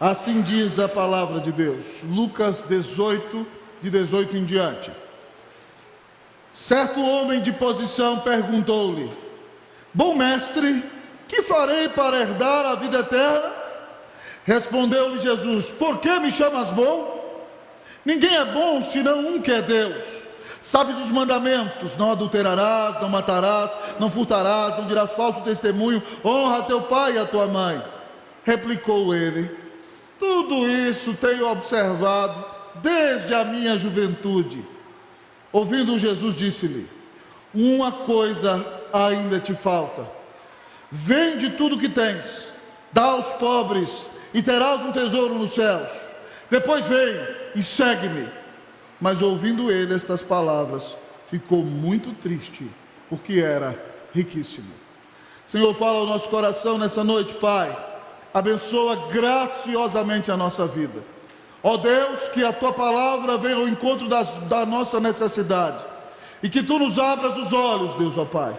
Assim diz a palavra de Deus. Lucas 18, de 18 em diante. Certo homem de posição perguntou-lhe: Bom mestre, que farei para herdar a vida eterna? Respondeu-lhe Jesus: Por que me chamas bom? Ninguém é bom senão um que é Deus. Sabes os mandamentos: não adulterarás, não matarás, não furtarás, não dirás falso testemunho, honra teu pai e a tua mãe. Replicou ele: Tudo isso tenho observado desde a minha juventude. Ouvindo Jesus, disse-lhe: Uma coisa ainda te falta. Vende tudo o que tens, dá aos pobres, e terás um tesouro nos céus. Depois vem e segue-me. Mas ouvindo ele estas palavras, ficou muito triste, porque era riquíssimo. Senhor, fala ao nosso coração nessa noite, Pai. Abençoa graciosamente a nossa vida. Ó Deus, que a Tua palavra venha ao encontro da nossa necessidade. E que Tu nos abras os olhos, Deus, ó Pai.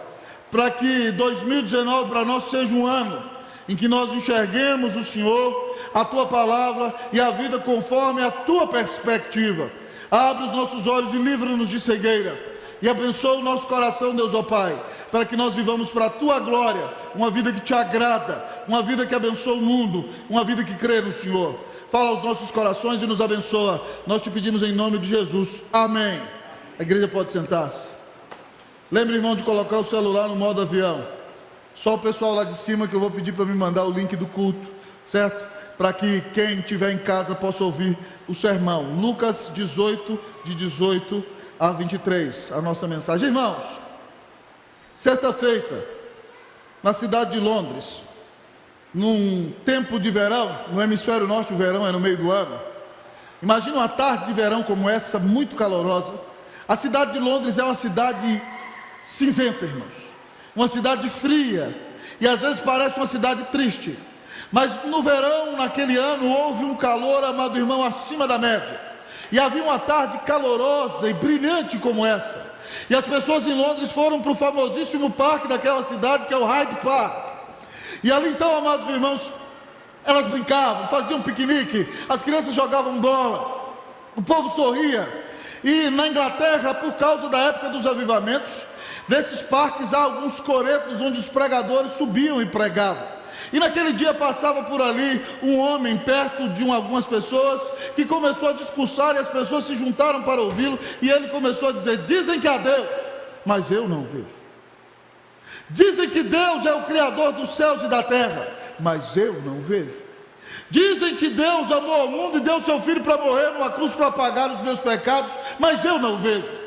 Para que 2019 para nós seja um ano em que nós enxerguemos o Senhor, a Tua palavra e a vida conforme a Tua perspectiva. Abre os nossos olhos e livra-nos de cegueira. E abençoa o nosso coração, Deus, ó Pai, para que nós vivamos para a Tua glória, uma vida que Te agrada, uma vida que abençoa o mundo, uma vida que crê no Senhor. Fala aos nossos corações e nos abençoa. Nós Te pedimos em nome de Jesus. Amém. A igreja pode sentar-se. Lembre, irmão, de colocar o celular no modo avião. Só o pessoal lá de cima que eu vou pedir para me mandar o link do culto, certo? Para que quem estiver em casa possa ouvir o sermão. Lucas 18, de 18 a 23, a nossa mensagem. Irmãos, certa feita, na cidade de Londres, num tempo de verão, no hemisfério norte o verão é no meio do ano. Imagina uma tarde de verão como essa, muito calorosa. A cidade de Londres é uma cidade cinzenta, irmãos. Uma cidade fria. E às vezes parece uma cidade triste. Mas no verão, naquele ano, houve um calor, amado irmão, acima da média. E havia uma tarde calorosa e brilhante como essa. E as pessoas em Londres foram para o famosíssimo parque daquela cidade, que é o Hyde Park. E ali então, amados irmãos, elas brincavam, faziam piquenique, as crianças jogavam bola, o povo sorria. E na Inglaterra, por causa da época dos avivamentos, nesses parques há alguns coretos onde os pregadores subiam e pregavam. E naquele dia passava por ali um homem perto de algumas pessoas que começou a discursar, e as pessoas se juntaram para ouvi-lo, e ele começou a dizer: dizem que há Deus, mas eu não vejo. Dizem que Deus é o Criador dos céus e da terra, mas eu não vejo. Dizem que Deus amou ao mundo e deu seu Filho para morrer numa cruz para pagar os meus pecados, mas eu não vejo.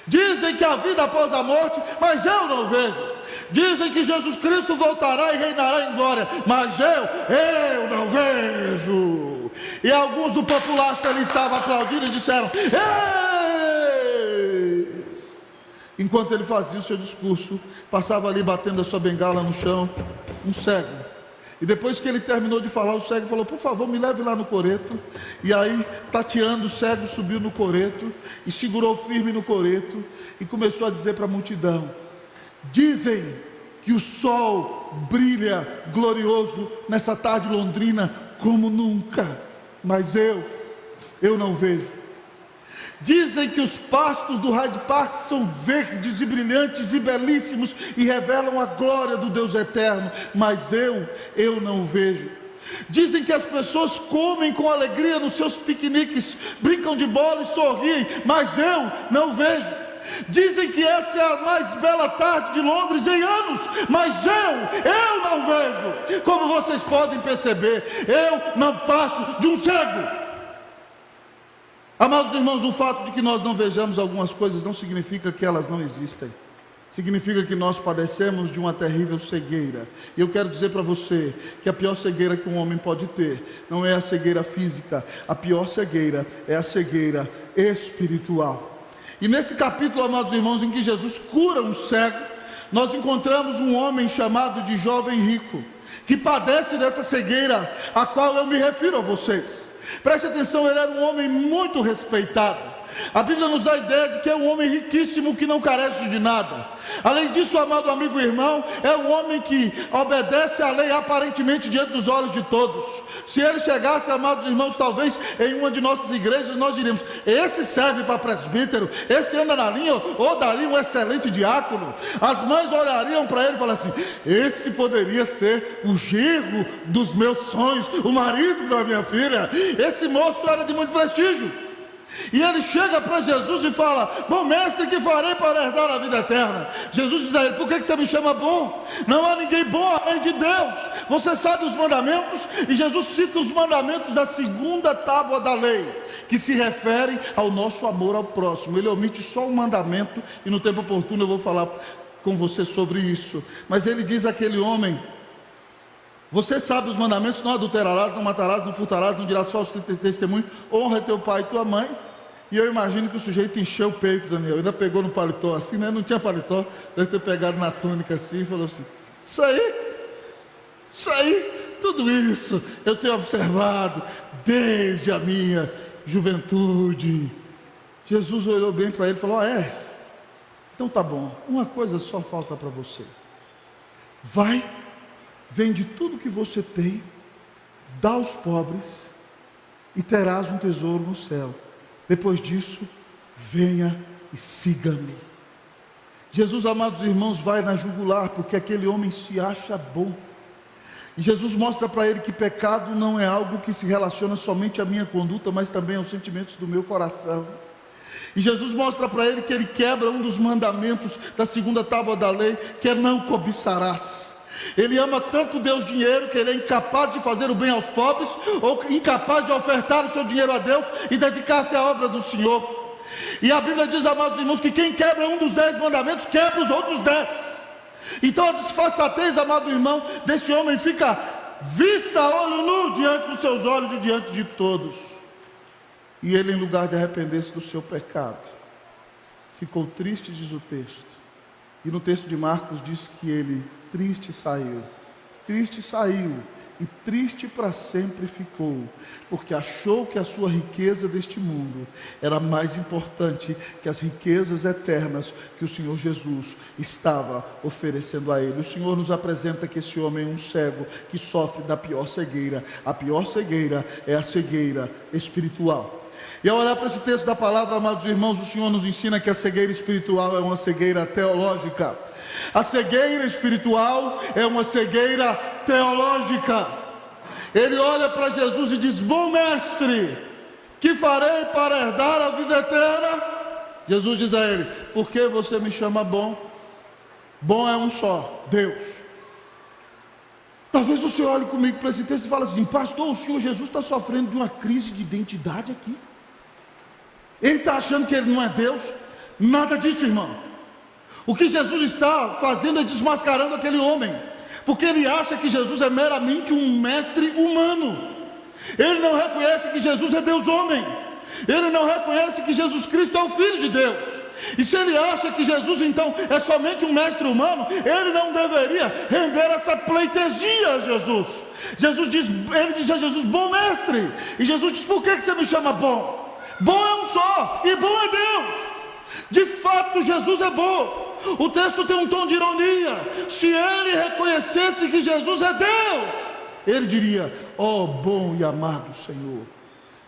Dizem que há vida após a morte, mas eu não vejo. Dizem que Jesus Cristo voltará e reinará em glória, mas eu não vejo. E alguns do populacho que ali estavam aplaudindo e disseram: Ei! Enquanto ele fazia o seu discurso, passava ali batendo a sua bengala no chão um cego. E depois que ele terminou de falar, o cego falou: Por favor, me leve lá no coreto. E aí, tateando, o cego subiu no coreto e segurou firme no coreto e começou a dizer para a multidão: Dizem que o sol brilha glorioso nessa tarde londrina como nunca, mas eu não vejo. Dizem que os pastos do Hyde Park são verdes e brilhantes e belíssimos e revelam a glória do Deus eterno, mas eu não vejo. Dizem que as pessoas comem com alegria nos seus piqueniques, brincam de bola e sorriem, mas eu não vejo. Dizem que essa é a mais bela tarde de Londres em anos, mas eu não vejo. Como vocês podem perceber, eu não passo de um cego. Amados irmãos, o fato de que nós não vejamos algumas coisas não significa que elas não existem. Significa que nós padecemos de uma terrível cegueira. E eu quero dizer para você que a pior cegueira que um homem pode ter não é a cegueira física. A pior cegueira é a cegueira espiritual. E nesse capítulo, amados irmãos, em que Jesus cura um cego, nós encontramos um homem chamado de jovem rico, que padece dessa cegueira a qual eu me refiro a vocês. Preste atenção, ele era um homem muito respeitado. A Bíblia nos dá a ideia de que é um homem riquíssimo que não carece de nada. Além disso, amado amigo e irmão, é um homem que obedece à lei aparentemente diante dos olhos de todos. Se ele chegasse, amados irmãos, talvez em uma de nossas igrejas, nós diríamos: esse serve para presbítero, esse anda na linha, ou daria um excelente diácono. As mães olhariam para ele e falariam assim: esse poderia ser o genro dos meus sonhos, o marido da minha filha. Esse moço era de muito prestígio. E ele chega para Jesus e fala: bom mestre, que farei para herdar a vida eterna? Jesus diz a ele: por que você me chama bom? Não há ninguém bom além de Deus. Você sabe os mandamentos? E Jesus cita os mandamentos da segunda tábua da lei, que se refere ao nosso amor ao próximo. Ele omite só um mandamento, e no tempo oportuno eu vou falar com você sobre isso. Mas ele diz àquele homem: você sabe os mandamentos: não adulterarás, não matarás, não furtarás, não dirás falso testemunho, honra teu pai e tua mãe. E eu imagino que o sujeito encheu o peito, Daniel, ainda pegou no paletó assim, né? Não tinha paletó, deve ter pegado na túnica assim e falou assim: isso aí, tudo isso eu tenho observado desde a minha juventude. Jesus olhou bem para ele e falou: então tá bom, uma coisa só falta para você. Vai, vende tudo que você tem, dá aos pobres, e terás um tesouro no céu. Depois disso, venha e siga-me. Jesus, amados irmãos, vai na jugular, porque aquele homem se acha bom. E Jesus mostra para ele que pecado não é algo que se relaciona somente à minha conduta, mas também aos sentimentos do meu coração. E Jesus mostra para ele que ele quebra um dos mandamentos da segunda tábua da lei, que é: não cobiçarás. Ele ama tanto Deus dinheiro que ele é incapaz de fazer o bem aos pobres, ou incapaz de ofertar o seu dinheiro a Deus e dedicar-se à obra do Senhor. E a Bíblia diz, amados irmãos, que quem quebra um dos 10 mandamentos, quebra os outros 10. Então a disfarçatez, amado irmão, desse homem fica vista a olho nu diante dos seus olhos e diante de todos. E ele, em lugar de arrepender-se do seu pecado, ficou triste, diz o texto. E no texto de Marcos diz que ele triste saiu e triste para sempre ficou, porque achou que a sua riqueza deste mundo era mais importante que as riquezas eternas que o Senhor Jesus estava oferecendo a ele. O Senhor nos apresenta que esse homem é um cego que sofre da pior cegueira. A pior cegueira é a cegueira espiritual. E ao olhar para esse texto da palavra, amados irmãos, o Senhor nos ensina que a cegueira espiritual é uma cegueira teológica. A cegueira espiritual é uma cegueira teológica. Ele olha para Jesus e diz: bom mestre, que farei para herdar a vida eterna? Jesus diz a ele: por que você me chama bom? Bom é um só, Deus. Talvez você olhe comigo para esse texto e fale assim: pastor, o Senhor Jesus está sofrendo de uma crise de identidade aqui. Ele está achando que ele não é Deus? Nada disso, irmão. O que Jesus está fazendo é desmascarando aquele homem, porque ele acha que Jesus é meramente um mestre humano. Ele não reconhece que Jesus é Deus homem. Ele não reconhece que Jesus Cristo é o Filho de Deus. E se ele acha que Jesus então é somente um mestre humano, ele não deveria render essa pleitesia a Jesus. Ele diz a Jesus: bom mestre. E Jesus diz: por que você me chama bom? Bom é um só, e bom é Deus. De fato, Jesus é bom. O texto tem um tom de ironia. Se ele reconhecesse que Jesus é Deus, ele diria: ó bom e amado Senhor.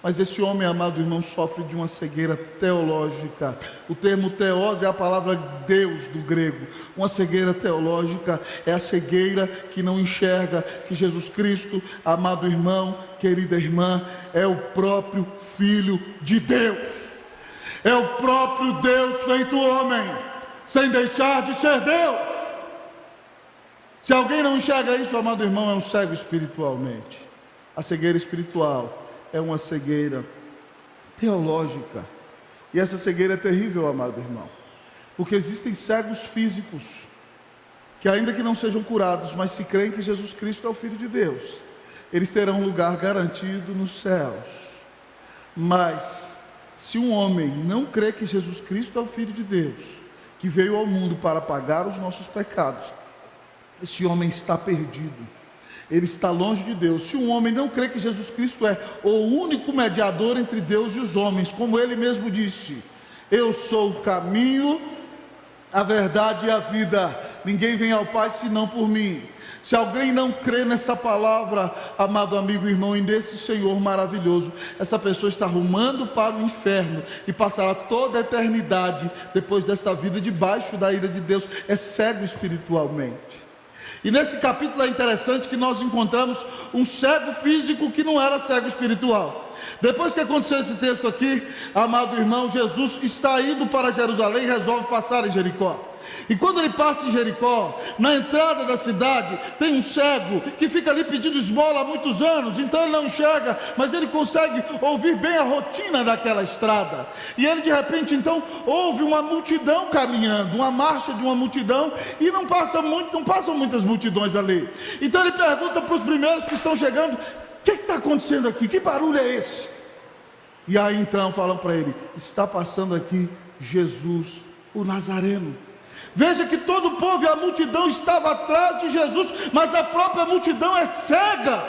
Mas esse homem, amado irmão, sofre de uma cegueira teológica. O termo teós é a palavra Deus do grego. Uma cegueira teológica é a cegueira que não enxerga que Jesus Cristo, amado irmão, querida irmã, é o próprio Filho de Deus. É o próprio Deus feito homem, sem deixar de ser Deus. Se alguém não enxerga isso, amado irmão, é um cego espiritualmente. A cegueira espiritual é uma cegueira teológica. E essa cegueira é terrível, amado irmão, porque existem cegos físicos que, ainda que não sejam curados, mas se creem que Jesus Cristo é o Filho de Deus, eles terão um lugar garantido nos céus. Mas se um homem não crê que Jesus Cristo é o Filho de Deus, que veio ao mundo para pagar os nossos pecados, esse homem está perdido. ele está longe de Deus. Se um homem não crê que Jesus Cristo é o único mediador entre Deus e os homens, como ele mesmo disse: eu sou o caminho, a verdade e a vida, ninguém vem ao Pai senão por mim. Se alguém não crê nessa palavra, amado amigo e irmão, e nesse Senhor maravilhoso, essa pessoa está rumando para o inferno e passará toda a eternidade depois desta vida debaixo da ira de Deus. É cego espiritualmente. E nesse capítulo é interessante que nós encontramos um cego físico que não era cego espiritual. Depois que aconteceu esse texto aqui, amado irmão, Jesus está indo para Jerusalém e resolve passar em Jericó. E quando ele passa em Jericó, na entrada da cidade, tem um cego que fica ali pedindo esmola há muitos anos. Então ele não enxerga, mas ele consegue ouvir bem a rotina daquela estrada. E ele de repente então ouve uma multidão caminhando, uma marcha de uma multidão, e não passam muitas multidões ali. Então ele pergunta para os primeiros que estão chegando: o que está acontecendo aqui? Que barulho é esse? E aí então falam para ele: está passando aqui Jesus o Nazareno. Veja que todo o povo e a multidão estava atrás de Jesus, mas a própria multidão é cega.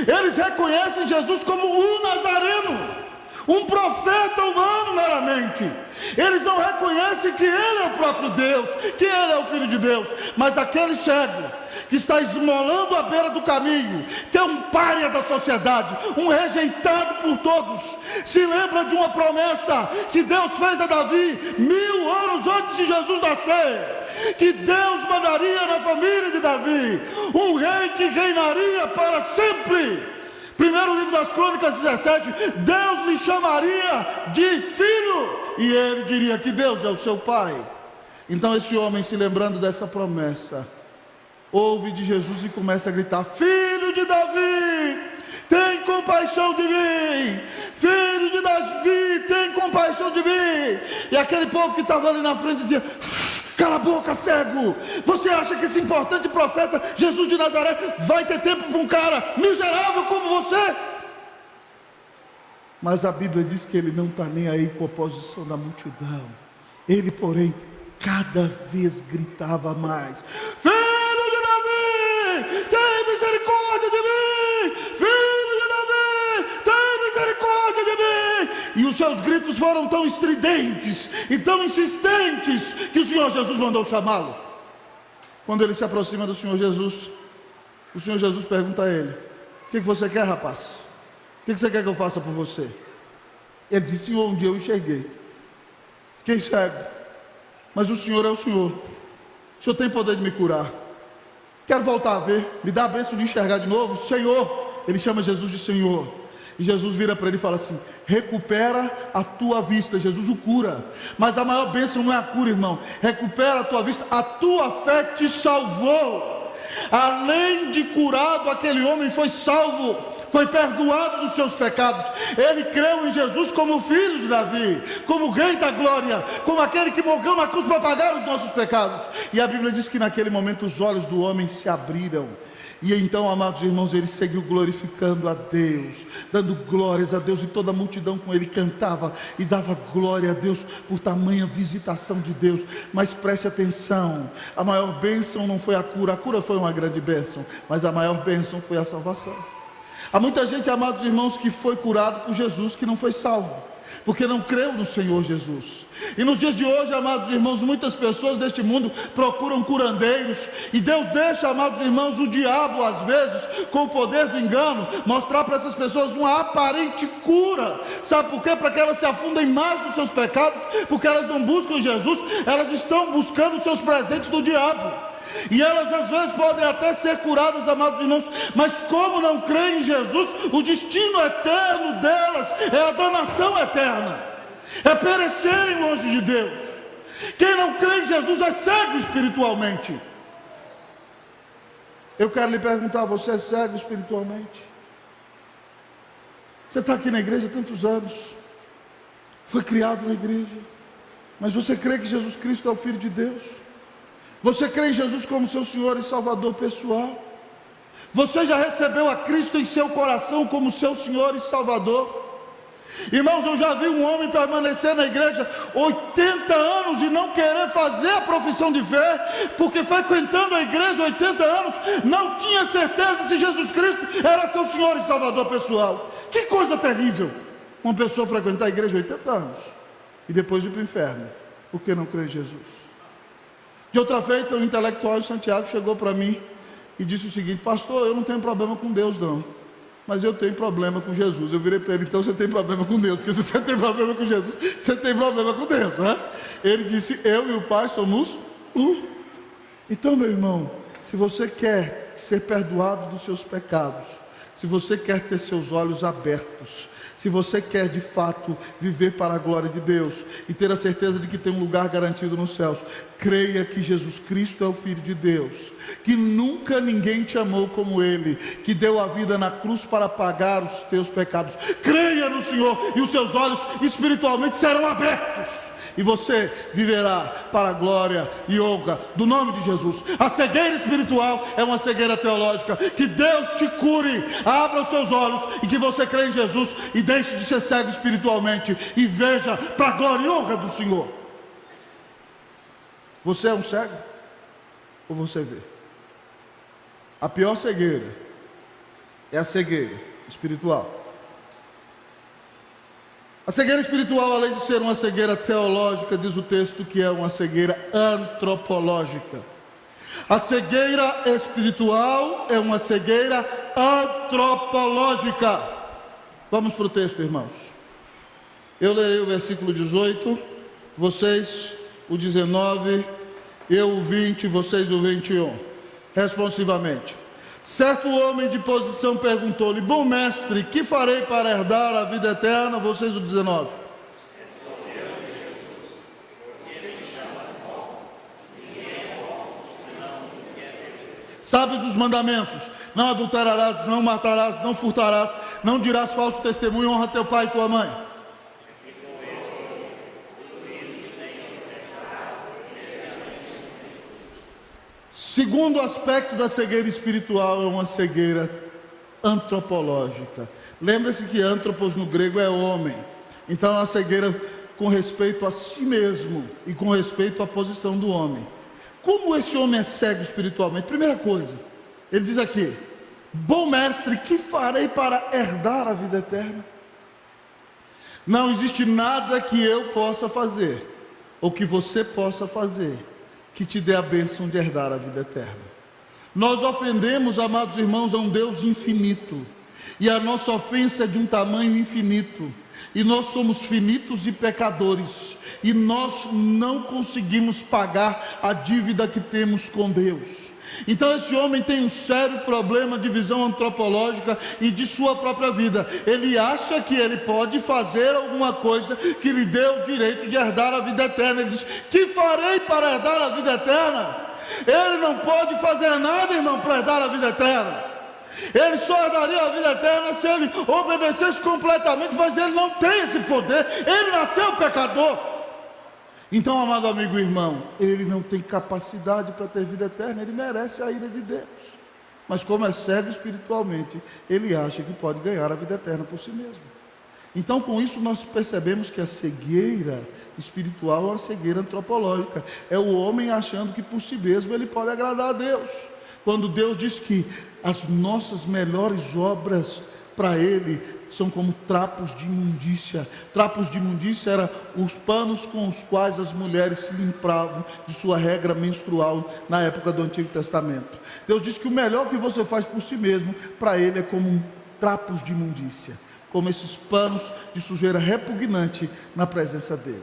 Eles reconhecem Jesus como o Nazareno, um profeta humano meramente. Eles não reconhecem que ele é o próprio Deus, que ele é o Filho de Deus. Mas aquele cego que está esmolando à beira do caminho, que é um pária da sociedade, um rejeitado por todos, se lembra de uma promessa que Deus fez a Davi 1000 anos antes de Jesus nascer, que Deus mandaria na família de Davi um rei que reinaria para sempre. Primeiro livro das Crônicas 17, Deus lhe chamaria de filho, e ele diria que Deus é o seu pai. Então esse homem, se lembrando dessa promessa, ouve de Jesus e começa a gritar: filho de Davi, tem compaixão de mim. Filho de Davi, tem compaixão de mim. E aquele povo que estava ali na frente dizia: cala a boca, cego. Você acha que esse importante profeta Jesus de Nazaré vai ter tempo para um cara miserável como você? Mas a Bíblia diz que ele não está nem aí com a oposição da multidão. Ele, porém, cada vez gritava mais: filho de Davi, tem misericórdia de mim. Filho de Davi, tem misericórdia de mim. E os seus gritos foram tão estridentes e tão insistentes que o Senhor Jesus mandou chamá-lo. Quando ele se aproxima do Senhor Jesus, o Senhor Jesus pergunta a ele: o que você quer, rapaz? O que você quer que eu faça por você? Ele disse: Senhor, um dia eu enxerguei, fiquei cego, mas o Senhor é o Senhor. O Senhor tem poder de me curar. Quero voltar a ver, me dá a bênção de enxergar de novo. Senhor, ele chama Jesus de Senhor. E Jesus vira para ele e fala assim: recupera a tua vista. Jesus o cura. Mas a maior bênção não é a cura, irmão. Recupera a tua vista, a tua fé te salvou. Além de curado, aquele homem foi salvo, foi perdoado dos seus pecados. Ele creu em Jesus como o filho de Davi, como o rei da glória, como aquele que morreu na cruz para pagar os nossos pecados. E a Bíblia diz que naquele momento os olhos do homem se abriram. E então, amados irmãos, ele seguiu glorificando a Deus, dando glórias a Deus, e toda a multidão com ele cantava e dava glória a Deus por tamanha visitação de Deus. Mas preste atenção, a maior bênção não foi a cura foi uma grande bênção, mas a maior bênção foi a salvação. Há muita gente, amados irmãos, que foi curado por Jesus, que não foi salvo, porque não creu no Senhor Jesus. E nos dias de hoje, amados irmãos, muitas pessoas deste mundo procuram curandeiros, e Deus deixa, amados irmãos, o diabo às vezes, com o poder do engano, mostrar para essas pessoas uma aparente cura. Sabe por quê? Para que elas se afundem mais nos seus pecados, porque elas não buscam Jesus, elas estão buscando os seus presentes do diabo. E elas às vezes podem até ser curadas, amados irmãos, mas como não creem em Jesus, o destino eterno delas é a danação eterna, é perecerem longe de Deus. Quem não crê em Jesus é cego espiritualmente. Eu quero lhe perguntar: você é cego espiritualmente? Você está aqui na igreja há tantos anos, foi criado na igreja, mas você crê que Jesus Cristo é o Filho de Deus? Você crê em Jesus como seu Senhor e Salvador pessoal? Você já recebeu a Cristo em seu coração como seu Senhor e Salvador? Irmãos, eu já vi um homem permanecer na igreja 80 anos e não querer fazer a profissão de fé, porque frequentando a igreja 80 anos, não tinha certeza se Jesus Cristo era seu Senhor e Salvador pessoal. Que coisa terrível, uma pessoa frequentar a igreja 80 anos e depois ir para o inferno, porque não crê em Jesus. De outra feita, o intelectual de Santiago chegou para mim e disse o seguinte: pastor, eu não tenho problema com Deus não, mas eu tenho problema com Jesus. Eu virei para ele: então você tem problema com Deus, porque se você tem problema com Jesus, você tem problema com Deus, né? Ele disse: eu e o Pai somos um. Então, meu irmão, se você quer ser perdoado dos seus pecados, se você quer ter seus olhos abertos, se você quer de fato viver para a glória de Deus e ter a certeza de que tem um lugar garantido nos céus, creia que Jesus Cristo é o Filho de Deus, que nunca ninguém te amou como Ele, que deu a vida na cruz para pagar os teus pecados. Creia no Senhor e os seus olhos espiritualmente serão abertos, e você viverá para a glória e honra do nome de Jesus. A cegueira espiritual é uma cegueira teológica. Que Deus te cure, abra os seus olhos e que você creia em Jesus e deixe de ser cego espiritualmente e veja para a glória e honra do Senhor. Você é um cego ou você vê? A pior cegueira é a cegueira espiritual. A cegueira espiritual, além de ser uma cegueira teológica, diz o texto que é uma cegueira antropológica. A cegueira espiritual é uma cegueira antropológica. Vamos para o texto, irmãos. Eu lerei o versículo 18, vocês o 19, eu o 20, vocês o 21, responsivamente. Certo homem de posição perguntou-lhe: bom mestre, que farei para herdar a vida eterna? Vocês o 19. Respondeu-lhe Jesus: porque me chamas bom? Ninguém é bom senão ninguém é Deus. Sabes os mandamentos: não adulterarás, não matarás, não furtarás, não dirás falso testemunho, honra teu pai e tua mãe. Segundo aspecto da cegueira espiritual é uma cegueira antropológica. Lembre-se que antropos no grego é homem. Então é uma cegueira com respeito a si mesmo e com respeito à posição do homem. Como esse homem é cego espiritualmente? Primeira coisa, ele diz aqui: bom mestre, que farei para herdar a vida eterna? Não existe nada que eu possa fazer, ou que você possa fazer, que te dê a bênção de herdar a vida eterna. Nós ofendemos, amados irmãos, a um Deus infinito, e a nossa ofensa é de um tamanho infinito, e nós somos finitos e pecadores, e nós não conseguimos pagar a dívida que temos com Deus. Então esse homem tem um sério problema de visão antropológica e de sua própria vida. Ele acha que ele pode fazer alguma coisa que lhe dê o direito de herdar a vida eterna. Ele diz: que farei para herdar a vida eterna? Ele não pode fazer nada, irmão, para herdar a vida eterna. Ele só herdaria a vida eterna se ele obedecesse completamente, mas ele não tem esse poder. Ele nasceu pecador. Então, amado amigo e irmão, ele não tem capacidade para ter vida eterna, ele merece a ira de Deus. Mas como é cego espiritualmente, ele acha que pode ganhar a vida eterna por si mesmo. Então, com isso nós percebemos que a cegueira espiritual é uma cegueira antropológica. É o homem achando que por si mesmo ele pode agradar a Deus. Quando Deus diz que as nossas melhores obras para Ele são como trapos de imundícia. Trapos de imundícia eram os panos com os quais as mulheres se limpavam de sua regra menstrual na época do Antigo Testamento. Deus diz que o melhor que você faz por si mesmo, para Ele é como trapos de imundícia, como esses panos de sujeira repugnante na presença dEle.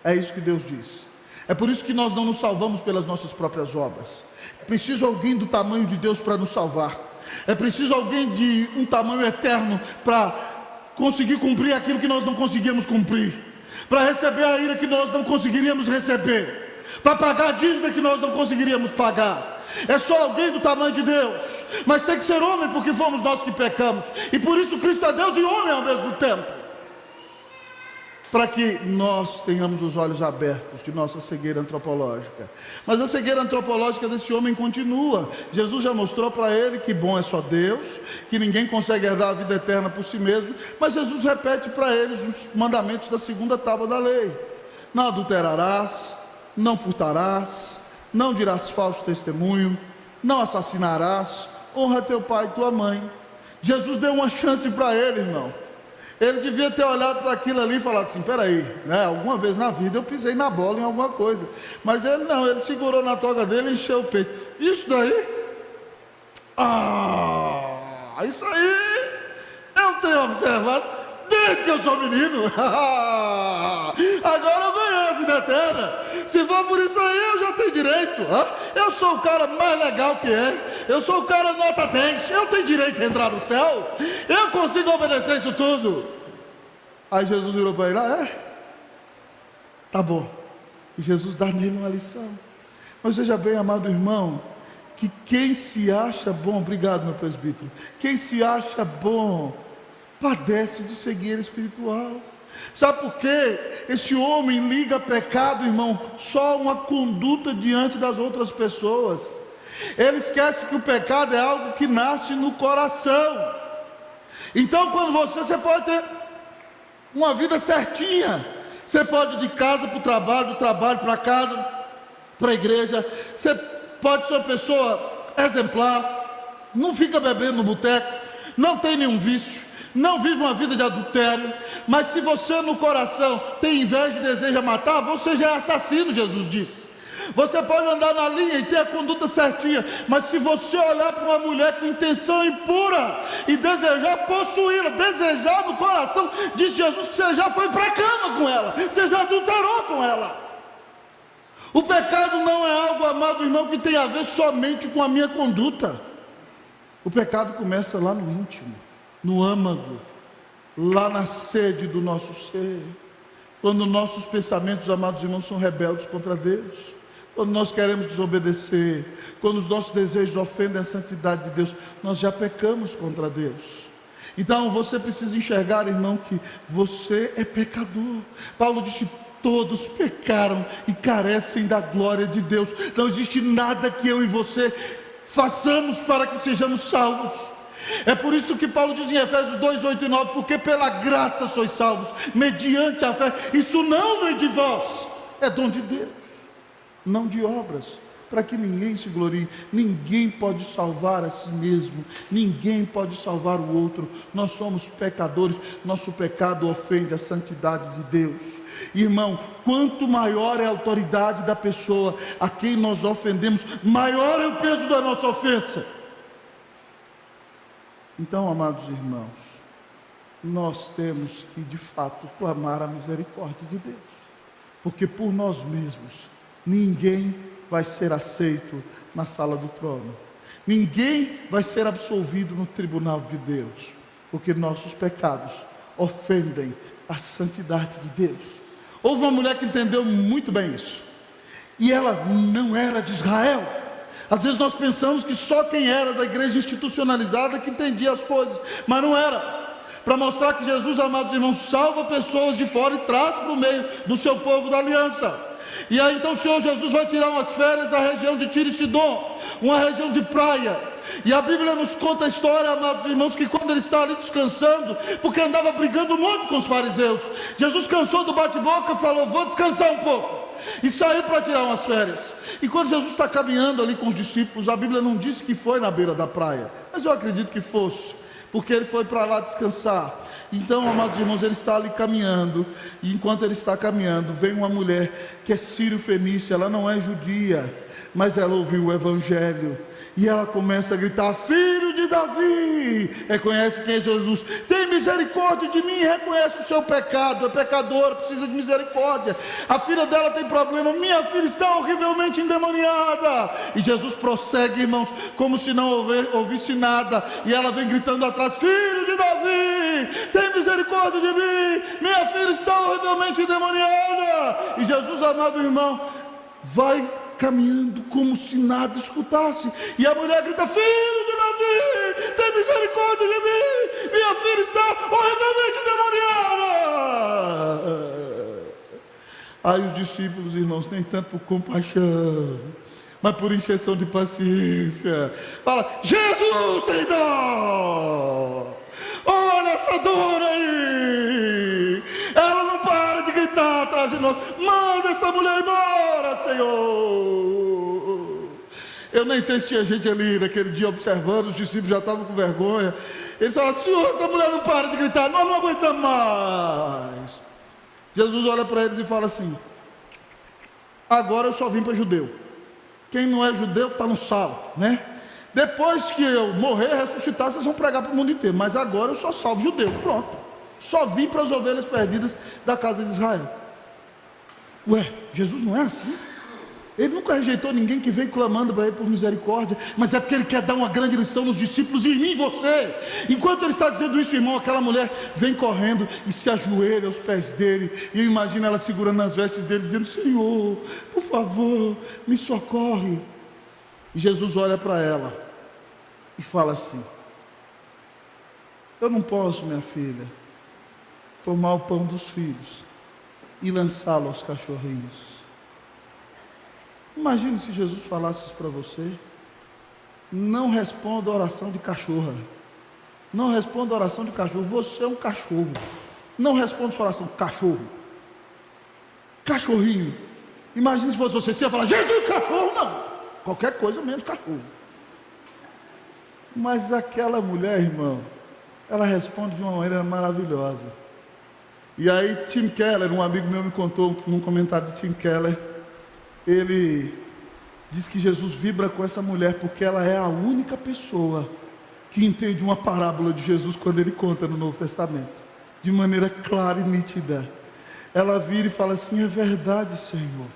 É isso que Deus diz. É por isso que nós não nos salvamos pelas nossas próprias obras. É preciso alguém do tamanho de Deus para nos salvar. É preciso alguém de um tamanho eterno para conseguir cumprir aquilo que nós não conseguimos cumprir, para receber a ira que nós não conseguiríamos receber, para pagar a dívida que nós não conseguiríamos pagar. É só alguém do tamanho de Deus, mas tem que ser homem, porque fomos nós que pecamos, e por isso Cristo é Deus e homem ao mesmo tempo. para que nós tenhamos os olhos abertos de nossa cegueira antropológica. Mas a cegueira antropológica desse homem continua. Jesus já mostrou para ele que bom é só Deus, que ninguém consegue herdar a vida eterna por si mesmo, mas Jesus repete para eles os mandamentos da segunda tábua da lei: não adulterarás, não furtarás, não dirás falso testemunho, não assassinarás, honra teu pai e tua mãe. Jesus deu uma chance para ele, irmão. Ele devia ter olhado para aquilo ali e falado assim: peraí, né? Alguma vez na vida eu pisei na bola em alguma coisa. Mas ele não, ele segurou na toga dele e encheu o peito. Isso daí? Isso aí eu tenho observado desde que eu sou menino. Agora eu ganhei a vida eterna. Se for por isso aí, eu já tenho direito. Eu sou o cara mais legal que é. Eu sou o cara nota 10. Eu tenho direito de entrar no céu. Eu consigo obedecer isso tudo. Aí Jesus virou para ele: tá bom. E Jesus dá nele uma lição. Mas veja bem, amado irmão, que quem se acha bom, obrigado meu presbítero, quem se acha bom padece de cegueira espiritual. Sabe por quê? Esse homem liga pecado, irmão, só uma conduta diante das outras pessoas. Ele esquece que o pecado é algo que nasce no coração. Então quando você pode ter uma vida certinha, você pode ir de casa para o trabalho, do trabalho para casa, para a igreja, você pode ser uma pessoa exemplar, não fica bebendo no boteco, não tem nenhum vício, não vive uma vida de adultério, mas se você no coração tem inveja e deseja matar, você já é assassino, Jesus disse. Você pode andar na linha e ter a conduta certinha, mas se você olhar para uma mulher com intenção impura e desejar possuí-la, desejar no coração, diz Jesus que você já foi para a cama com ela, você já adulterou com ela. O pecado não é algo, amado irmão, que tem a ver somente com a minha conduta. O pecado começa lá no íntimo, no âmago, lá na sede do nosso ser, quando nossos pensamentos, amados irmãos, são rebeldes contra Deus, quando nós queremos desobedecer, quando os nossos desejos ofendem a santidade de Deus, nós já pecamos contra Deus. Então você precisa enxergar, irmão, que você é pecador. Paulo disse: todos pecaram e carecem da glória de Deus. Não existe nada que eu e você façamos para que sejamos salvos. É por isso que Paulo diz em Efésios 2, 8 e 9: porque pela graça sois salvos, mediante a fé. Isso não vem de vós, é dom de Deus, não de obras, para que ninguém se glorie. Ninguém pode salvar a si mesmo, ninguém pode salvar o outro. Nós somos pecadores, nosso pecado ofende a santidade de Deus. Irmão, quanto maior é a autoridade da pessoa a quem nós ofendemos, maior é o peso da nossa ofensa. Então, amados irmãos, nós temos que de fato clamar a misericórdia de Deus, porque por nós mesmos ninguém vai ser aceito na sala do trono, ninguém vai ser absolvido no tribunal de Deus, porque nossos pecados ofendem a santidade de Deus. Houve uma mulher que entendeu muito bem isso, e ela não era de Israel. Às vezes nós pensamos que só quem era da igreja institucionalizada que entendia as coisas, mas não era. Para mostrar que Jesus, amados irmãos, salva pessoas de fora e traz para o meio do seu povo da aliança. E aí então o Senhor Jesus vai tirar umas férias da região de Tiro e Sidom, uma região de praia. E a Bíblia nos conta a história, amados irmãos, que quando ele está ali descansando, porque andava brigando muito com os fariseus, Jesus cansou do bate-boca e falou: vou descansar um pouco, e saiu para tirar umas férias. E quando Jesus está caminhando ali com os discípulos, a Bíblia não diz que foi na beira da praia, mas eu acredito que fosse, porque ele foi para lá descansar. Então, amados irmãos, ele está ali caminhando, e enquanto ele está caminhando, vem uma mulher que é sírio-fenícia, ela não é judia, mas ela ouviu o evangelho, e ela começa a gritar: filho de Davi! Reconhece quem é Jesus, tem misericórdia de mim, reconhece o seu pecado, é pecadora, precisa de misericórdia. A filha dela tem problema, minha filha está horrivelmente endemoniada. E Jesus prossegue, irmãos, como se não ouvisse nada, e ela vem gritando atrás: filho de Davi, tem misericórdia de mim, minha filha está horrivelmente endemoniada. E Jesus, amado irmão, vai caminhando como se nada escutasse, e a mulher grita: filho de Davi, tem misericórdia de mim, minha filha está horrivelmente endemoniada. Aí os discípulos, irmãos, nem tanto por compaixão, mas por encheção de paciência, fala: Jesus, tem dó! Olha essa dor aí! Ela não para de gritar atrás de nós. Manda essa mulher embora, Senhor! Eu nem sei se tinha gente ali naquele dia observando, os discípulos já estavam com vergonha. Eles falaram: Senhor, essa mulher não para de gritar, nós não aguentamos mais. Jesus olha para eles e fala assim: agora eu só vim para judeu. Quem não é judeu está no sal, né? Depois que eu morrer, ressuscitar, vocês vão pregar para o mundo inteiro. Mas agora eu só salvo judeu, pronto. Só vim para as ovelhas perdidas da casa de Israel. Ué, Jesus não é assim? Ele nunca rejeitou ninguém que veio clamando para ele por misericórdia, mas é porque ele quer dar uma grande lição nos discípulos e em mim e você. Enquanto ele está dizendo isso, irmão, aquela mulher vem correndo e se ajoelha aos pés dele, e eu imagino ela segurando nas vestes dele, dizendo: Senhor, por favor, me socorre. E Jesus olha para ela e fala assim: eu não posso, minha filha, tomar o pão dos filhos e lançá-lo aos cachorrinhos. Imagine se Jesus falasse isso para você. Não responda a oração de cachorra. Não responda a oração de cachorro. Você é um cachorro. Não responda sua oração, cachorro. Cachorrinho. Imagine se fosse você, você ia falar: Jesus, cachorro, não. Qualquer coisa menos cachorro. Mas aquela mulher, irmão, ela responde de uma maneira maravilhosa. E aí Tim Keller, um amigo meu, me contou num comentário de Tim Keller, ele diz que Jesus vibra com essa mulher porque ela é a única pessoa que entende uma parábola de Jesus quando ele conta no Novo Testamento, de maneira clara e nítida. Ela vira e fala assim: é verdade, Senhor,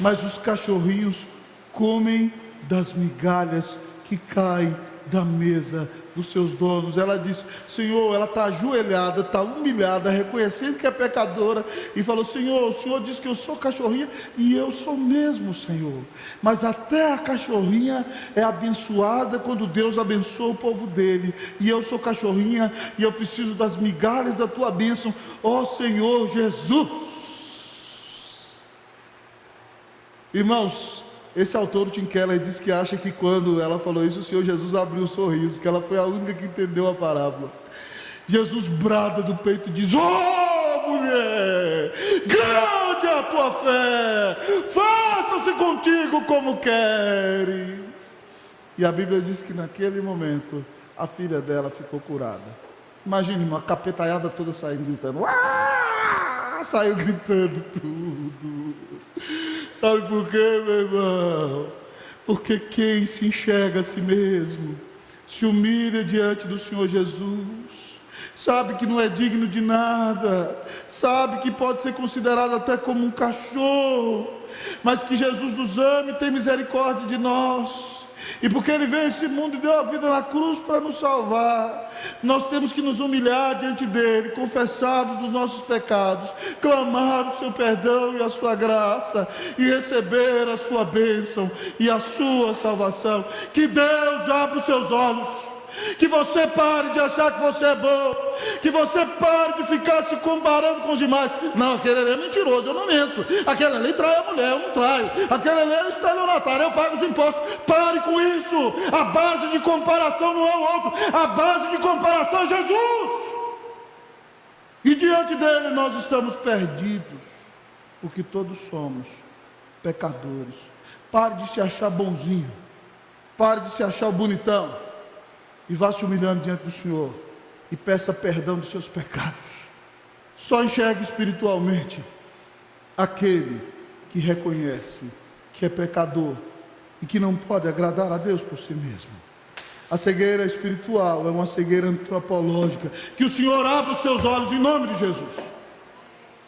mas os cachorrinhos comem das migalhas que caem da mesa dos seus donos. Ela disse: Senhor, ela está ajoelhada, está humilhada, reconhecendo que é pecadora, e falou: Senhor, o Senhor disse que eu sou cachorrinha, e eu sou mesmo, Senhor, mas até a cachorrinha é abençoada quando Deus abençoa o povo dele, e eu sou cachorrinha, e eu preciso das migalhas da tua bênção, ó Senhor Jesus. Irmãos, esse autor, Tim Keller, diz que acha que quando ela falou isso, o Senhor Jesus abriu um sorriso, porque ela foi a única que entendeu a parábola. Jesus brada do peito e diz: oh mulher, grande é a tua fé, faça-se contigo como queres. E a Bíblia diz que naquele momento a filha dela ficou curada. Imagine uma capetaiada toda saindo gritando: ah! Saiu gritando tudo. Sabe por quê, meu irmão? Porque quem se enxerga a si mesmo, se humilha diante do Senhor Jesus, sabe que não é digno de nada, sabe que pode ser considerado até como um cachorro, mas que Jesus nos ama e tem misericórdia de nós. E porque Ele veio a esse mundo e deu a vida na cruz para nos salvar, nós temos que nos humilhar diante dEle, confessarmos os nossos pecados, clamar o seu perdão e a sua graça, e receber a sua bênção e a sua salvação. Que Deus abra os seus olhos, que você pare de achar que você é bom, que você pare de ficar se comparando com os demais. Não, aquele ali é mentiroso, eu não minto. Aquele ali trai a mulher, eu não traio. Aquele ali é estelionatário, eu pago os impostos. Pare com isso. A base de comparação não é o outro, a base de comparação é Jesus. E diante dele nós estamos perdidos, porque todos somos pecadores. Pare de se achar bonzinho, pare de se achar bonitão, e vá se humilhando diante do Senhor e peça perdão dos seus pecados. Só enxergue espiritualmente aquele que reconhece que é pecador e que não pode agradar a Deus por si mesmo. A cegueira espiritual é uma cegueira antropológica. Que o Senhor abra os seus olhos em nome de Jesus,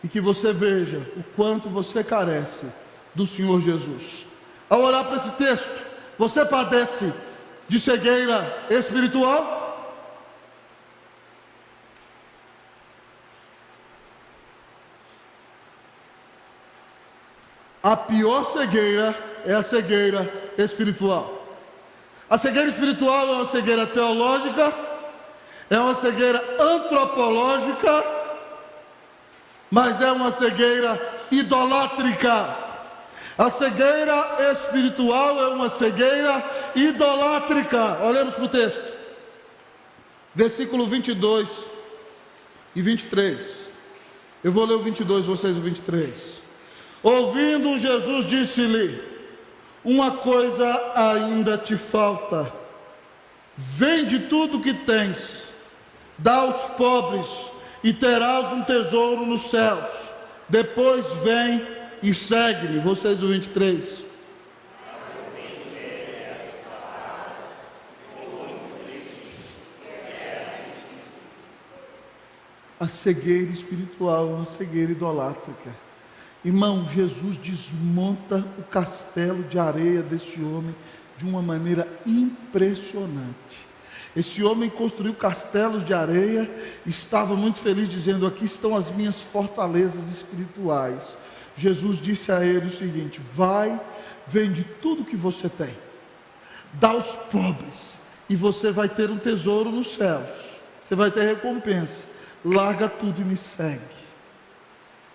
e que você veja o quanto você carece do Senhor Jesus. Ao olhar para esse texto, você padece de cegueira espiritual? A pior cegueira é a cegueira espiritual. A cegueira espiritual é uma cegueira teológica, é uma cegueira antropológica mas é uma cegueira idolátrica. A cegueira espiritual é uma cegueira idolátrica. Olhemos para o texto, versículo 22 e 23. Eu vou ler o 22, vocês o 23. Ouvindo Jesus, disse-lhe: uma coisa ainda te falta. Vende tudo o que tens, dá aos pobres, e terás um tesouro nos céus. Depois vem e segue-me. Vocês o 23. A cegueira espiritual é uma cegueira idolátrica. Irmão, Jesus desmonta o castelo de areia desse homem de uma maneira impressionante. Esse homem construiu castelos de areia, estava muito feliz, dizendo: aqui estão as minhas fortalezas espirituais. Jesus disse a ele o seguinte: vai, vende tudo que você tem, dá aos pobres, e você vai ter um tesouro nos céus, você vai ter recompensa. Larga tudo e me segue.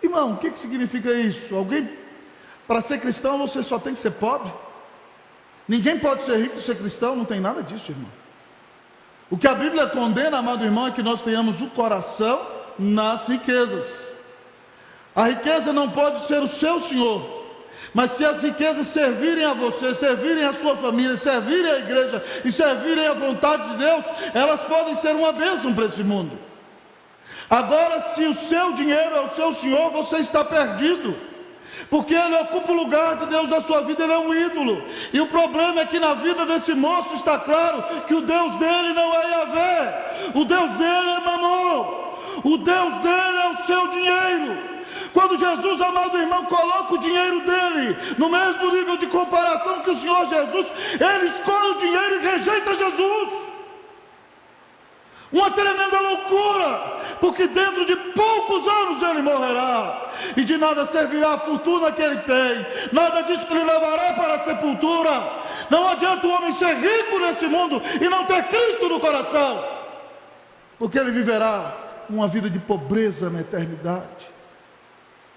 Irmão, o que significa isso? Para ser cristão você só tem que ser pobre? Ninguém pode ser rico e ser cristão? Não tem nada disso, irmão. O que a Bíblia condena, amado irmão, é que nós tenhamos o coração nas riquezas. A riqueza não pode ser o seu senhor, mas se as riquezas servirem a você, servirem a sua família, servirem a igreja e servirem a vontade de Deus, elas podem ser uma bênção para esse mundo. Agora, se o seu dinheiro é o seu senhor, você está perdido, porque ele ocupa o lugar de Deus na sua vida, ele é um ídolo. E o problema é que na vida desse moço está claro que o Deus dele não é Yahvé, o Deus dele é Mamon, o Deus dele é o seu dinheiro. Quando Jesus, amado irmão, coloca o dinheiro dele no mesmo nível de comparação que o Senhor Jesus, ele escolhe o dinheiro e rejeita Jesus. Uma tremenda loucura, porque dentro de poucos anos ele morrerá, e de nada servirá a fortuna que ele tem, nada disso que lhe levará para a sepultura. Não adianta o homem ser rico nesse mundo e não ter Cristo no coração, porque ele viverá uma vida de pobreza na eternidade.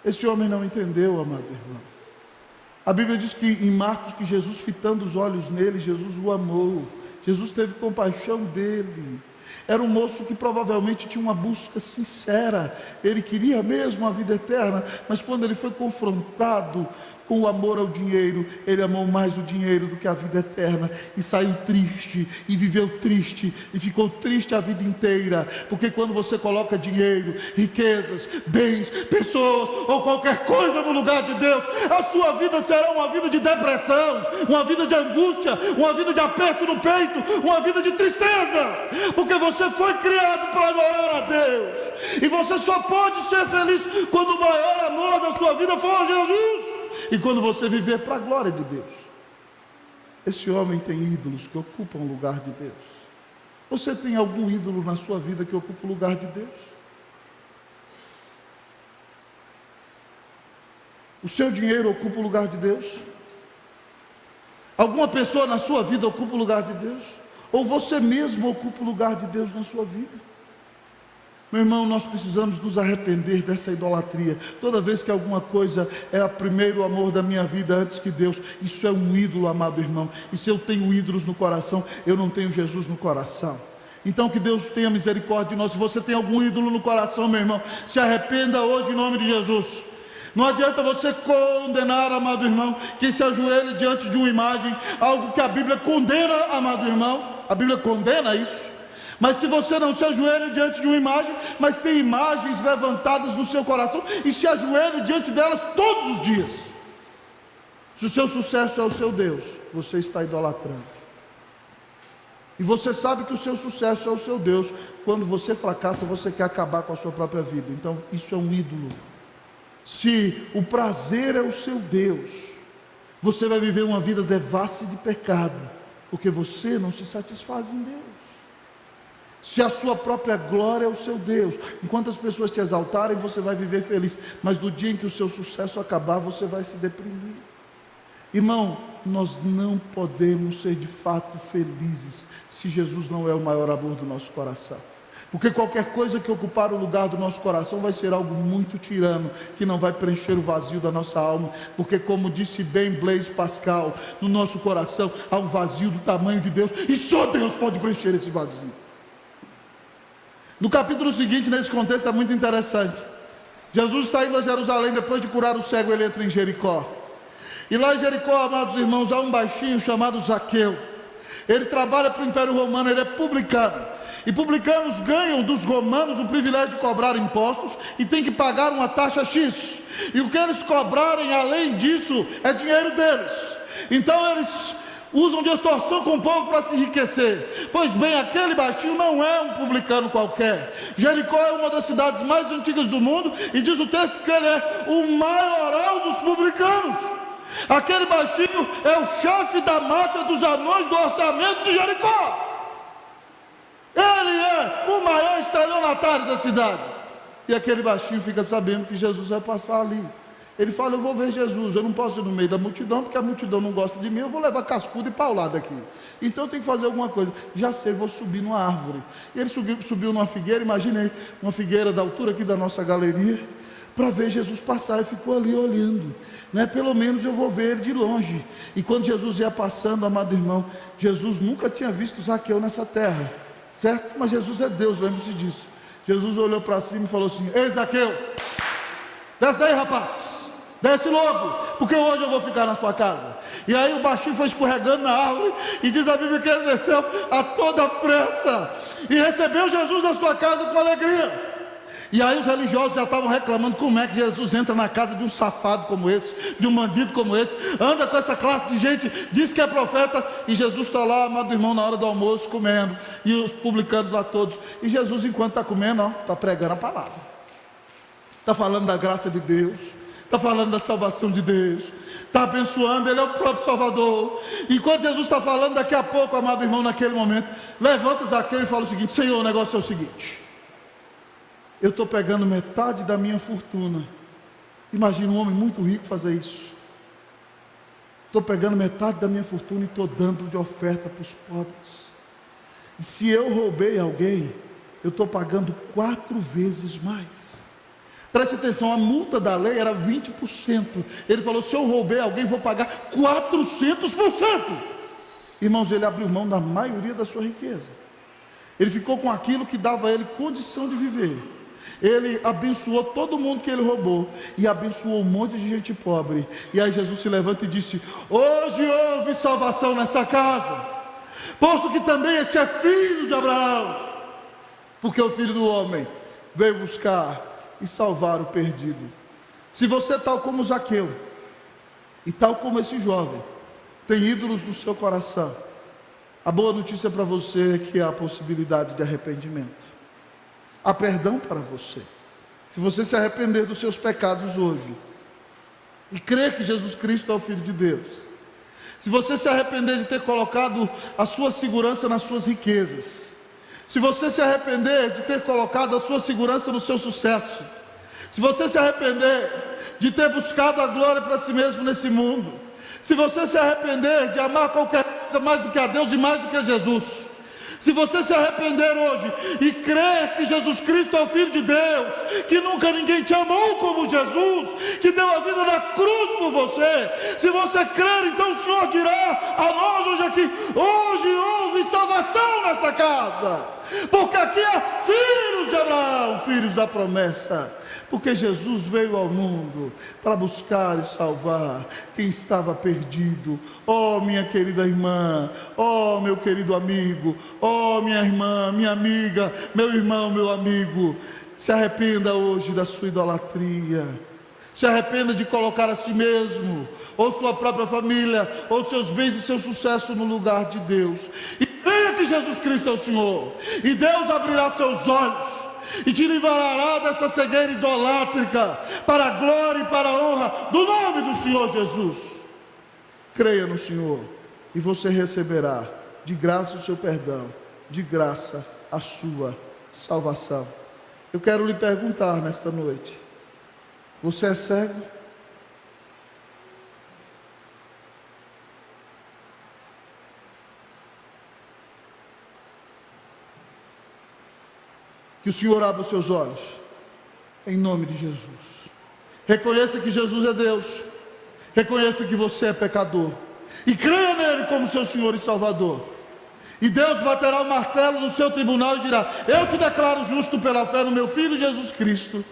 Esse homem não entendeu, amado irmão. A Bíblia diz que em Marcos, que Jesus, fitando os olhos nele, Jesus o amou, Jesus teve compaixão dele. Era um moço que provavelmente tinha uma busca sincera, ele queria mesmo a vida eterna, mas quando ele foi confrontado com o amor ao dinheiro, ele amou mais o dinheiro do que a vida eterna, e saiu triste, e viveu triste, e ficou triste a vida inteira, porque quando você coloca dinheiro, riquezas, bens, pessoas, ou qualquer coisa no lugar de Deus, a sua vida será uma vida de depressão, uma vida de angústia, uma vida de aperto no peito, uma vida de tristeza, porque você foi criado para adorar a Deus, e você só pode ser feliz quando o maior amor da sua vida for Jesus, e quando você viver para a glória de Deus. Esse homem tem ídolos que ocupam o lugar de Deus. Você tem algum ídolo na sua vida que ocupa o lugar de Deus? O seu dinheiro ocupa o lugar de Deus? Alguma pessoa na sua vida ocupa o lugar de Deus? Ou você mesmo ocupa o lugar de Deus na sua vida? Meu irmão, nós precisamos nos arrepender dessa idolatria. Toda vez que alguma coisa é o primeiro amor da minha vida antes que Deus, isso é um ídolo, amado irmão. E se eu tenho ídolos no coração, eu não tenho Jesus no coração. Então que Deus tenha misericórdia de nós. Se você tem algum ídolo no coração, meu irmão, se arrependa hoje em nome de Jesus. Não adianta você condenar, amado irmão, que se ajoelhe diante de uma imagem, algo que a Bíblia condena, amado irmão. A Bíblia condena isso. Mas se você não se ajoelha diante de uma imagem, mas tem imagens levantadas no seu coração e se ajoelha diante delas todos os dias, se o seu sucesso é o seu Deus, você está idolatrando. E você sabe que o seu sucesso é o seu Deus. Quando você fracassa, você quer acabar com a sua própria vida. Então isso é um ídolo. Se o prazer é o seu Deus, você vai viver uma vida devassa de pecado, porque você não se satisfaz em Deus. Se a sua própria glória é o seu Deus, enquanto as pessoas te exaltarem, você vai viver feliz, mas no dia em que o seu sucesso acabar, você vai se deprimir. Irmão, nós não podemos ser de fato felizes se Jesus não é o maior amor do nosso coração. Porque qualquer coisa que ocupar o lugar do nosso coração vai ser algo muito tirano, que não vai preencher o vazio da nossa alma. Porque, como disse bem Blaise Pascal, no nosso coração há um vazio do tamanho de Deus, e só Deus pode preencher esse vazio. No capítulo seguinte, nesse contexto, é muito interessante. Jesus está indo a Jerusalém, depois de curar o cego, ele entra em Jericó. E lá em Jericó, amados irmãos, há um baixinho chamado Zaqueu. Ele trabalha para o Império Romano, ele é publicano. E publicanos ganham dos romanos o privilégio de cobrar impostos e tem que pagar uma taxa X. E o que eles cobrarem além disso é dinheiro deles. Então eles usam de extorsão com o povo para se enriquecer. Pois bem, aquele baixinho não é um publicano qualquer. Jericó é uma das cidades mais antigas do mundo e diz o texto que ele é o maioral dos publicanos. Aquele baixinho é o chefe da máfia dos anões do orçamento de Jericó. Ele é o maior estelionatário da cidade. E aquele baixinho fica sabendo que Jesus vai passar ali. Ele fala: eu vou ver Jesus, eu não posso ir no meio da multidão, porque a multidão não gosta de mim, eu vou levar cascudo e paulada aqui. Então eu tenho que fazer alguma coisa. Já sei, vou subir numa árvore. E ele subiu numa figueira, imaginei, uma figueira da altura aqui da nossa galeria, para ver Jesus passar, e ficou ali olhando, né? Pelo menos eu vou ver ele de longe. E quando Jesus ia passando, amado irmão, Jesus nunca tinha visto Zaqueu nessa terra, certo? Mas Jesus é Deus, lembre-se disso. Jesus olhou para cima e falou assim: ei, Zaqueu, desce daí, rapaz, desce logo, porque hoje eu vou ficar na sua casa. E aí o baixinho foi escorregando na árvore, e diz a Bíblia que ele desceu a toda pressa, e recebeu Jesus na sua casa com alegria. E aí os religiosos já estavam reclamando: como é que Jesus entra na casa de um safado como esse, de um bandido como esse, anda com essa classe de gente, diz que é profeta. E Jesus está lá, amado irmão, na hora do almoço comendo, e os publicanos lá todos. E Jesus, enquanto está comendo, está pregando a palavra, está falando da graça de Deus, está falando da salvação de Deus, está abençoando. Ele é o próprio Salvador. E quando Jesus está falando, daqui a pouco, amado irmão, naquele momento, levanta Zaqueu e fala o seguinte: Senhor, o negócio é o seguinte, eu estou pegando metade da minha fortuna. Imagina um homem muito rico fazer isso. Estou pegando metade da minha fortuna e estou dando de oferta para os pobres. E se eu roubei alguém, eu estou pagando 4 vezes mais. Preste atenção, a multa da lei era 20%. Ele falou: se eu roubei alguém, vou pagar 400%. Irmãos, ele abriu mão da maioria da sua riqueza. Ele ficou com aquilo que dava a ele condição de viver. Ele abençoou todo mundo que ele roubou, e abençoou um monte de gente pobre. E aí Jesus se levanta e disse: hoje houve salvação nessa casa, posto que também este é filho de Abraão, porque o Filho do Homem veio buscar e salvar o perdido. Se você, tal como Zaqueu, e tal como esse jovem, tem ídolos no seu coração, a boa notícia para você é que há a possibilidade de arrependimento. Há perdão para você. Se você se arrepender dos seus pecados hoje, e crer que Jesus Cristo é o Filho de Deus, se você se arrepender de ter colocado a sua segurança nas suas riquezas, se você se arrepender de ter colocado a sua segurança no seu sucesso, se você se arrepender de ter buscado a glória para si mesmo nesse mundo, se você se arrepender de amar qualquer coisa mais do que a Deus e mais do que a Jesus, se você se arrepender hoje e crer que Jesus Cristo é o Filho de Deus, que nunca ninguém te amou como Jesus, que deu a vida na cruz por você, se você crer, então o Senhor dirá a nós hoje aqui: hoje houve salvação nessa casa, porque aqui há filhos de Abraão, filhos da promessa. Porque Jesus veio ao mundo para buscar e salvar quem estava perdido. Oh, minha querida irmã, oh, meu querido amigo, oh, minha irmã, minha amiga, meu irmão, meu amigo, se arrependa hoje da sua idolatria. Se arrependa de colocar a si mesmo, ou sua própria família, ou seus bens e seu sucesso no lugar de Deus. E creia que Jesus Cristo é o Senhor, e Deus abrirá seus olhos e te livrará dessa cegueira idolátrica, para a glória e para a honra do nome do Senhor Jesus. Creia no Senhor, e você receberá de graça o seu perdão, de graça a sua salvação. Eu quero lhe perguntar nesta noite: você é cego? Que o Senhor abra os seus olhos, em nome de Jesus. Reconheça que Jesus é Deus, reconheça que você é pecador, e creia nele como seu Senhor e Salvador. E Deus baterá o martelo no seu tribunal e dirá: eu te declaro justo pela fé no meu Filho Jesus Cristo.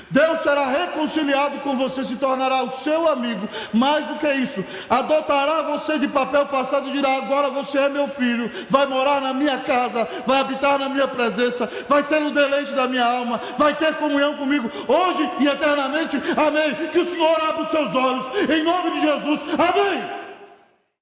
Deus será reconciliado com você, se tornará o seu amigo. Mais do que isso, adotará você de papel passado e dirá: agora você é meu filho, vai morar na minha casa, vai habitar na minha presença, vai ser o deleite da minha alma, vai ter comunhão comigo, hoje e eternamente. Amém. Que o Senhor abra os seus olhos, em nome de Jesus. Amém.